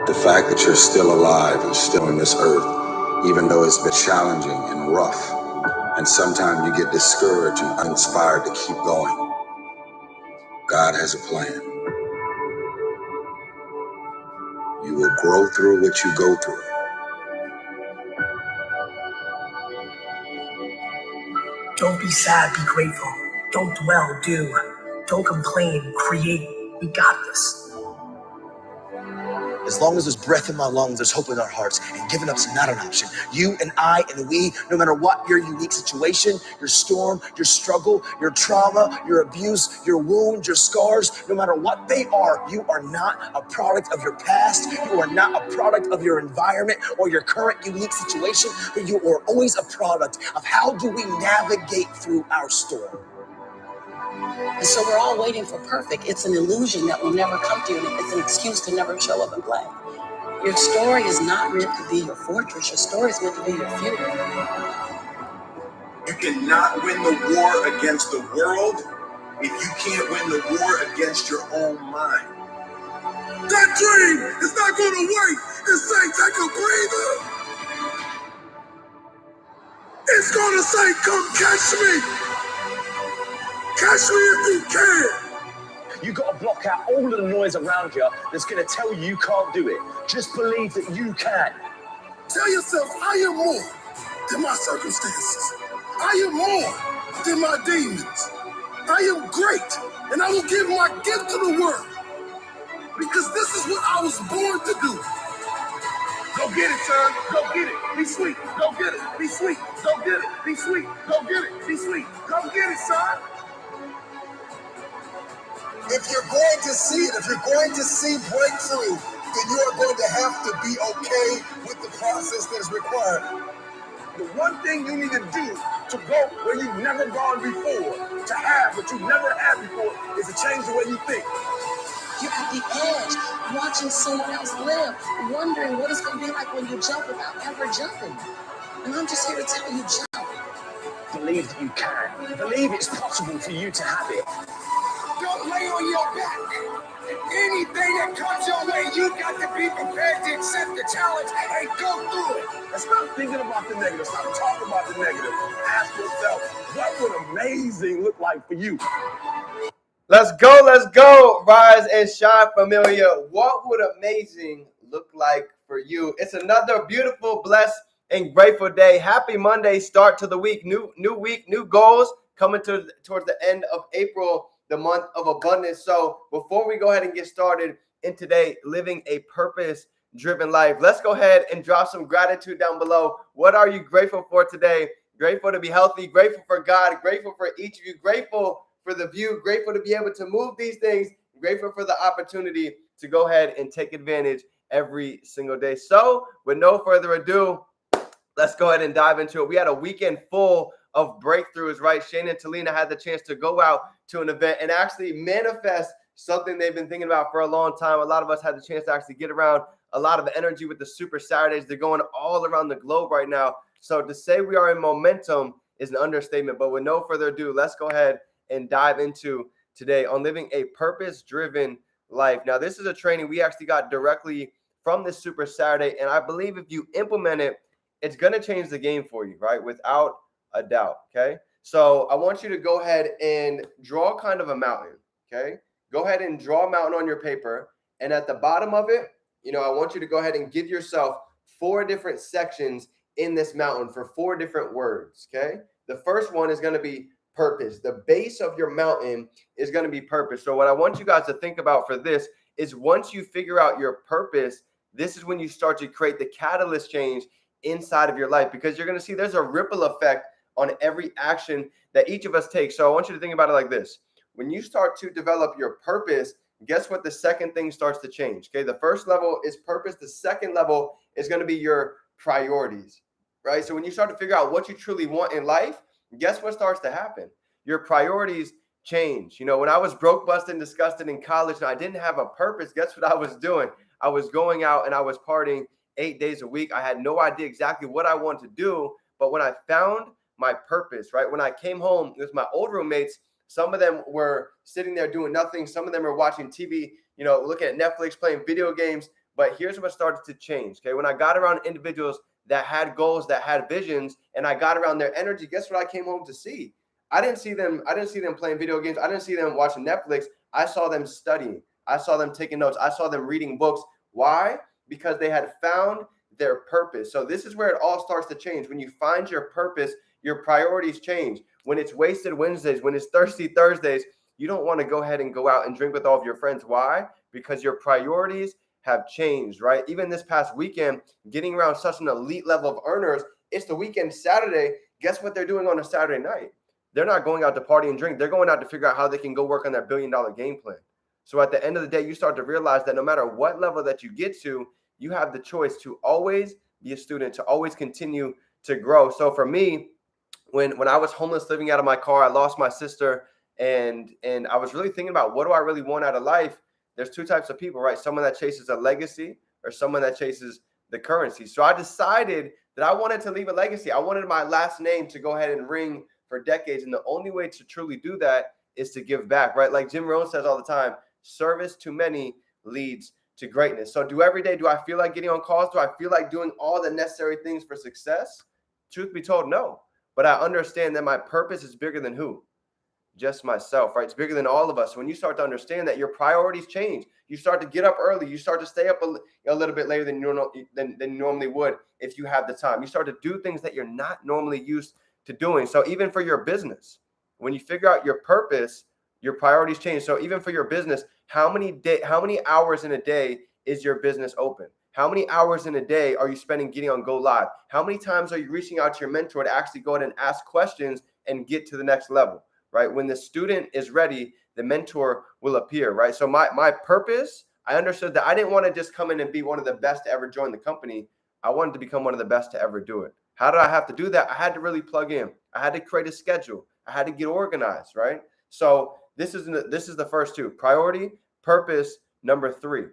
The fact that you're still alive and still on this earth, even though it's been challenging and rough, and sometimes you get discouraged and uninspired to keep going. God has a plan. You will grow through what you go through. Don't be sad, be grateful. Don't dwell, do. Don't complain, create. We got this. As long as there's breath in my lungs, there's hope in our hearts, and giving up's not an option. You and I and we, no matter what your unique situation, your storm, your struggle, your trauma, your abuse, your wounds, your scars, no matter what they are, you are not a product of your past. You are not a product of your environment or your current unique situation, but you are always a product of how do we navigate through our storm. And so we're all waiting for perfect. It's an illusion that will never come to you. It's an excuse to never show up and play. Your story is not meant to be your fortress. Your story is meant to be your fuel. You cannot win the war against the world if you can't win the war against your own mind. That dream is not going to wait and say, take a breather. It's going to say, come catch me. Catch me if you can. You got to block out all of the noise around you that's going to tell you can't do it. Just believe that you can. Tell yourself, I am more than my circumstances. I am more than my demons. I am great, and I will give my gift to the world because this is what I was born to do. Go get it, son. Go get it. Be sweet. Go get it. Be sweet. Go get it. Be sweet. Go get it. Be sweet. Go get it, son. If you're going to see it, if you're going to see breakthrough, then you are going to have to be okay with the process that is required. The one thing you need to do to go where you've never gone before, to have what you've never had before, is to change the way you think. You're at the edge, watching someone else live, wondering what it's going to be like when you jump without ever jumping. And I'm just here to tell you, jump. Believe that you can. Believe it's possible for you to have it. Don't lay on your back. Anything that comes your way, you got to be prepared to accept the challenge and go through it. And stop thinking about the negative. Stop talking about the negative. Ask yourself, what would amazing look like for you? Let's go. Rise and shine, familia. What would amazing look like for you? It's another beautiful, blessed, and grateful day. Happy Monday start to the week. New week, new goals coming towards the end of April, the month of abundance. So before we go ahead and get started in today, living a purpose-driven life, let's go ahead and drop some gratitude down below. What are you grateful for today? Grateful to be healthy, grateful for God, grateful for each of you, grateful for the view, grateful to be able to move these things, grateful for the opportunity to go ahead and take advantage every single day. So with no further ado, let's go ahead and dive into it. We had a weekend full of breakthroughs, right? Shane and Talina had the chance to go out to an event and actually manifest something they've been thinking about for a long time. A lot of us had the chance to actually get around a lot of the energy with the Super Saturdays. They're going all around the globe right now. So to say we are in momentum is an understatement. But with no further ado, let's go ahead and dive into today on living a purpose-driven life. Now, this is a training we actually got directly from this Super Saturday, and I believe if you implement it, it's going to change the game for you, right? Without a doubt, okay? So I want you to go ahead and draw kind of a mountain, okay? Go ahead and draw a mountain on your paper, and at the bottom of it, I want you to go ahead and give yourself 4 different sections in this mountain for 4 different words, okay? The first one is going to be purpose. The base of your mountain is going to be purpose. So what I want you guys to think about for this is once you figure out your purpose, this is when you start to create the catalyst change inside of your life, because you're going to see there's a ripple effect on every action that each of us take. So I want you to think about it like this. When you start to develop your purpose, guess what the second thing starts to change? Okay, the first level is purpose. The second level is going to be your priorities, right? So when you start to figure out what you truly want in life, guess what starts to happen? Your priorities change. When I was broke, busted, and disgusted in college and I didn't have a purpose, guess what I was doing? I was going out and I was partying 8 days a week. I had no idea exactly what I wanted to do. But when I found my purpose, right, when I came home with my old roommates, some of them were sitting there doing nothing. Some of them were watching TV, looking at Netflix, playing video games. But here's what started to change. Okay. When I got around individuals that had goals, that had visions, and I got around their energy, guess what I came home to see? I didn't see them playing video games. I didn't see them watching Netflix. I saw them studying. I saw them taking notes. I saw them reading books. Why? Because they had found their purpose. So this is where it all starts to change. When you find your purpose, your priorities change. When it's wasted Wednesdays, when it's thirsty Thursdays, you don't want to go ahead and go out and drink with all of your friends. Why? Because your priorities have changed, right? Even this past weekend, getting around such an elite level of earners, it's the weekend Saturday. Guess what they're doing on a Saturday night? They're not going out to party and drink. They're going out to figure out how they can go work on their $1 billion game plan. So at the end of the day, you start to realize that no matter what level that you get to, you have the choice to always be a student, to always continue to grow. So for me, when I was homeless, living out of my car, I lost my sister, and I was really thinking about, what do I really want out of life? There's two types of people, right? Someone that chases a legacy, or someone that chases the currency. So I decided that I wanted to leave a legacy. I wanted my last name to go ahead and ring for decades. And the only way to truly do that is to give back, right? Like Jim Rohn says all the time, service to many leads to greatness. So every day, do I feel like getting on calls? Do I feel like doing all the necessary things for success? Truth be told, no. But I understand that my purpose is bigger than who? Just myself, right? It's bigger than all of us. When you start to understand that, your priorities change. You start to get up early. You start to stay up a little bit later than you normally would if you have the time. You start to do things that you're not normally used to doing. So even for your business, when you figure out your purpose, your priorities change. So even for your business, how many hours in a day is your business open? How many hours in a day are you spending getting on Go Live? How many times are you reaching out to your mentor to actually go ahead and ask questions and get to the next level, right? When the student is ready, the mentor will appear, right? So my purpose, I understood that I didn't want to just come in and be one of the best to ever join the company. I wanted to become one of the best to ever do it. How did I have to do that? I had to really plug in. I had to create a schedule. I had to get organized, right? So this is the first two: priority, purpose. Number 3,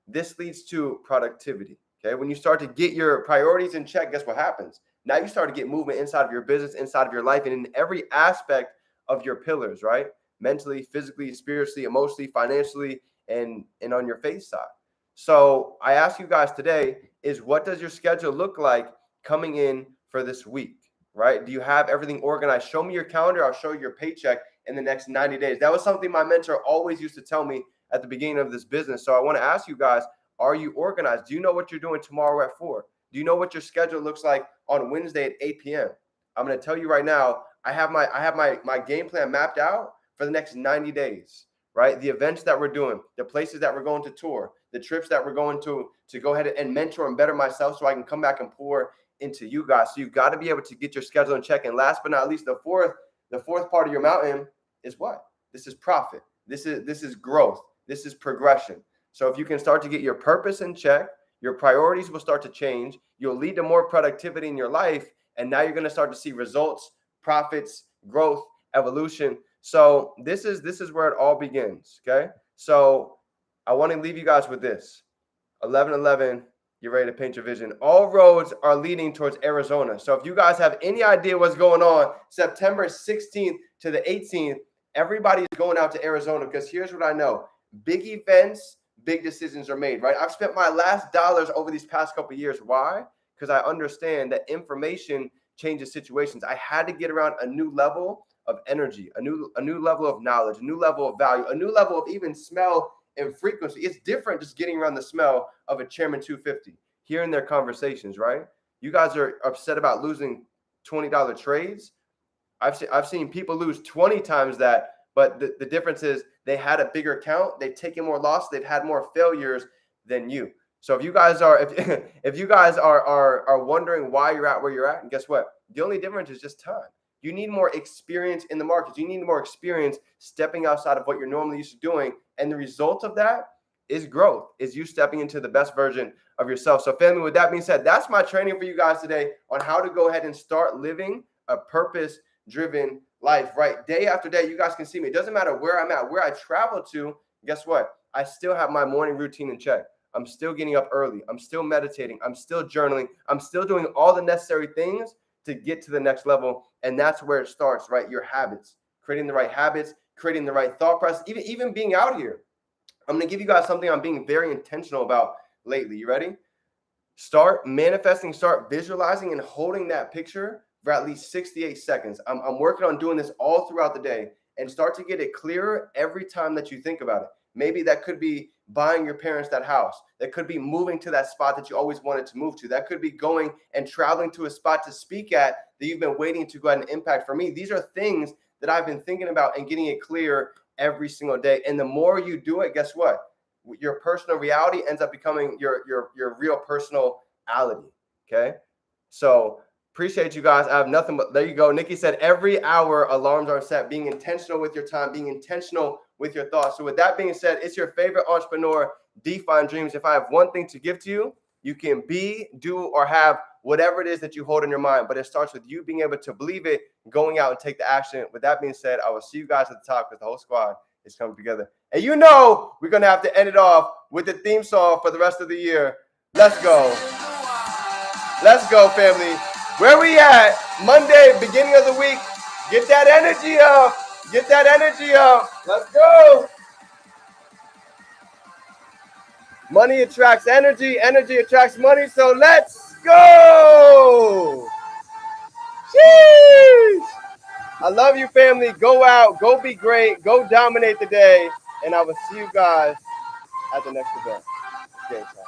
this leads to productivity. Okay, when you start to get your priorities in check, guess what happens? Now you start to get movement inside of your business, inside of your life, and in every aspect of your pillars, right? Mentally, physically, spiritually, emotionally, financially, and on your faith side. So I ask you guys today is, what does your schedule look like coming in for this week, right? Do you have everything organized? Show me your calendar. I'll show you your paycheck in the next 90 days. That was something my mentor always used to tell me at the beginning of this business. So I want to ask you guys, are you organized? Do you know what you're doing tomorrow at 4? Do you know what your schedule looks like on Wednesday at 8 p.m.? I'm going to tell you right now, I have my game plan mapped out for the next 90 days, right? The events that we're doing, the places that we're going to tour, the trips that we're going to go ahead and mentor and better myself so I can come back and pour into you guys. So you've got to be able to get your schedule in check. And last but not least, the fourth part of your mountain is what? This is profit. This is growth. This is progression. So if you can start to get your purpose in check, your priorities will start to change. You'll lead to more productivity in your life. And now you're going to start to see results, profits, growth, evolution. So this is where it all begins. Okay. So I want to leave you guys with this. 11:11. You're ready to paint your vision. All roads are leading towards Arizona. So if you guys have any idea what's going on, September 16th to the 18th, everybody is going out to Arizona, because here's what I know. Big events, big decisions are made, right? I've spent my last dollars over these past couple of years. Why? Because I understand that information changes situations. I had to get around a new level of energy, a new level of knowledge, a new level of value, a new level of even smell and frequency. It's different just getting around the smell of a Chairman 250, hearing their conversations, right? You guys are upset about losing $20 trades. I've seen people lose 20 times that, but the difference is they had a bigger count, they've taken more loss, they've had more failures than you. So if you guys are if you guys are wondering why you're at where you're at, and guess what? The only difference is just time. You need more experience in the markets. You need more experience stepping outside of what you're normally used to doing. And the result of that is growth, is you stepping into the best version of yourself. So family, with that being said, that's my training for you guys today on how to go ahead and start living a purpose-driven life, right? Day after day, you guys can see me. It doesn't matter where I'm at, where I travel to, guess what? I still have my morning routine in check. I'm still getting up early. I'm still meditating. I'm still journaling. I'm still doing all the necessary things to get to the next level. And that's where it starts, right? Your habits, creating the right habits, creating the right thought process, even being out here. I'm going to give you guys something I'm being very intentional about lately. You ready? Start manifesting, start visualizing and holding that picture for at least 68 seconds. I'm working on doing this all throughout the day, and start to get it clearer every time that you think about it. Maybe that could be buying your parents that house. That could be moving to that spot that you always wanted to move to. That could be going and traveling to a spot to speak at that you've been waiting to go ahead and impact. For me, these are things that I've been thinking about and getting it clear every single day. And the more you do it, guess what? Your personal reality ends up becoming your real personality. Okay. So appreciate you guys. I have nothing but, there you go. Nikki said every hour alarms are set, being intentional with your time, being intentional with your thoughts. So with that being said, it's your favorite entrepreneur, Define Dreams. If I have one thing to give to you, you can be, do, or have whatever it is that you hold in your mind, but it starts with you being able to believe it, going out and take the action. With that being said, I will see you guys at the top because the whole squad is coming together. And you know we're going to have to end it off with the theme song for the rest of the year. Let's go. Let's go, family. Where we at? Monday, beginning of the week. Get that energy up. Get that energy up. Let's go. Money attracts energy. Energy attracts money. So let's go. Sheesh. I love you, family. Go out. Go be great. Go dominate the day. And I will see you guys at the next event. Game time.